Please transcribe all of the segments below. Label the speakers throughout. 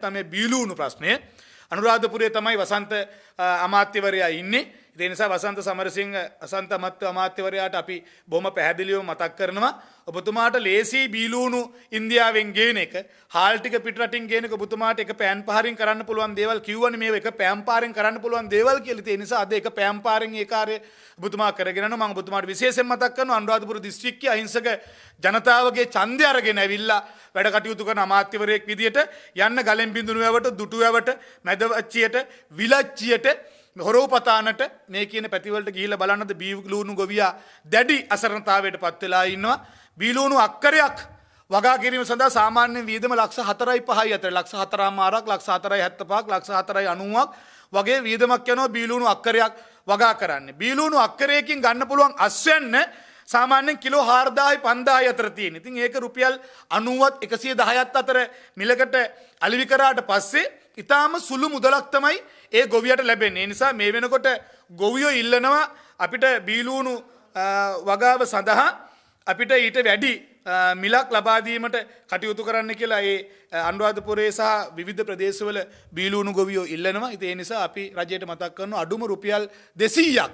Speaker 1: තමයි බීලූණු ප්‍රශ්නය. අනුරාධපුරයේ තමයි වසන්ත අමාත්‍යවරයා ඉන්නේ. ඒ නිසා වසන්ත සමරසිංහ වසන්ත අමාත්‍යවරයාට අපි බොහොම පැහැදිලිව මතක් කරනවා ඔබතුමාට ලේසි බීලූණු ඉන්දියාවෙන් ගේන එක, හාල් ටික පිටරටින් ගේන එක ඔබතුමාට එක පෑන් පහරින් කරන්න පුළුවන් දේවල් කිව්වනේ මේ එක පෑන් පාරෙන් කරන්න පුළුවන් දේවල් කියලා. ඒ නිසා අද එක පෑන් පාරෙන් ඒ කාර්යය ඔබතුමා කරගෙන යනවා. මම ඔබතුමාට විශේෂයෙන් මතක් කරනවා අනුරාධපුර දිස්ත්‍රික්කයේ අහිංසක ජනතාවගේ ඡන්දය අරගෙන ඇවිල්ලා වැඩ කටයුතු කරන අමාත්‍යවරයෙක් විදියට යන්න ගලෙන් බිඳුණු වැවට, දුටු වැවට, මැදවච්චියට, විලච්චියට, හොරෝපතානට මේ කියන පැතිවලට ගිහිල්ලා බලන්නද බීලූණු ගොවියා දැඩි අසරණතාවයට පත් වෙලා ඉන්නවා. බීලූණු අක්කරයක් වගා කිරීම සඳහා සාමාන්‍ය වියදම ලක්ෂ 4.5යි අතර, ලක්ෂ 4මාරක්, ලක්ෂ 4.75ක්, ලක්ෂ 4.90ක් වගේ වියදමක් යනවා බීලූණු අක්කරයක් වගා කරන්නේ. බීලූණු අක්කරයකින් ගන්න පුළුවන් අස්වැන්න සාමාන්‍යයෙන් කිලෝ 4000යි 5000යි අතර තියෙන. ඉතින් ඒක රුපියල් 90ත් 110ත් අතර මිලකට අලෙවි කරාට පස්සේ ඊටාම සුළු මුදලක් තමයි ඒ ගොවියට ලැබෙන්නේ. ඒ නිසා මේ වෙනකොට ගොවියෝ ඉල්ලනවා අපිට බීලූණු වගාව සඳහා අපිට ඊට වැඩි මිලක් ලබා දීමට කටයුතු කරන්න කියලා ඒ අනුරාධපුරයේ සහ විවිධ ප්‍රදේශවල බීලූණු ගොවියෝ ඉල්ලනවා. ඉතින් ඒ නිසා අපි රජයට මතක් කරනවා අඩුම රුපියල් 200ක්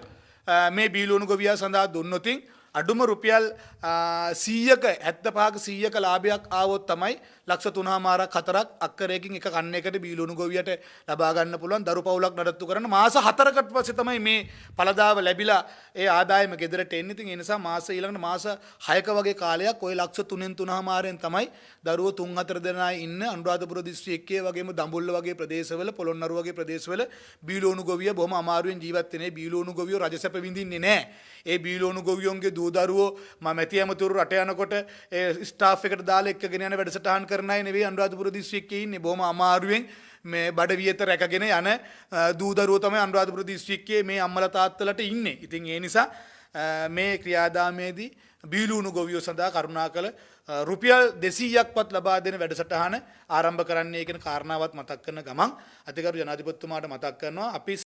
Speaker 1: මේ බීලූණු ගොවියා සඳහා දුන්නොතින් අඩුම රුපියල් 100ක 75ක 100ක ලාභයක් ආවොත් තමයි ලක්ෂ 3මාරක් 4ක් අක්කරයකින් එක කන්නයකට බීලූණු ගොවියට ලබා ගන්න පුළුවන්. දරු පවුලක් නඩත්තු කරන්න මාස 4කට පස්සේ තමයි මේ පළදාව ලැබිලා ඒ ආදායම ගෙදරට එන්නේ. ඉතින් ඒ නිසා ඊළඟට මාස 6ක වගේ කාලයක් ওই ලක්ෂ 3න් 3මාරෙන් තමයි දරුවෝ 3-4 දෙනා ඉන්න අනුරාධපුර දිස්ත්‍රික්කයේ වගේම දඹුල්ල වගේ ප්‍රදේශවල, පොළොන්නරුව වගේ ප්‍රදේශවල බීලූණු ගොවිය බොහොම අමාරුවෙන් ජීවත් වෙන්නේ. බීලූණු ගොවියෝ රජසැප විඳින්නේ නැහැ. ඒ බීලූණු ගොවියෝන්ගේ දූ දරුවෝ මැති ඇමතුරු රට යනකොට ඒ ස්ටාෆ් එකට දාලා එක්කගෙන යන වැඩසටහන් කරන අය නෙවෙයි අනුරාධපුර දිස්ත්‍රික්කයේ ඉන්නේ. බොහොම අමාරුවෙන් මේ බඩ වියත රැකගෙන යන දූ දරුවෝ තමයි අනුරාධපුර දිස්ත්‍රික්කයේ මේ අම්මලා තාත්තලාට ඉන්නේ. ඉතින් ඒ නිසා මේ ක්‍රියාදාමයේදී බීලූණු ගොවියෝ සඳහා කරුණාකර රුපියල් 200ක්වත් ලබා දෙන වැඩසටහන ආරම්භ කරන්නයි කියන කාරණාවත් මතක් කරන ගමන් අතිගරු ජනාධිපතිතුමාට මතක් කරනවා අපි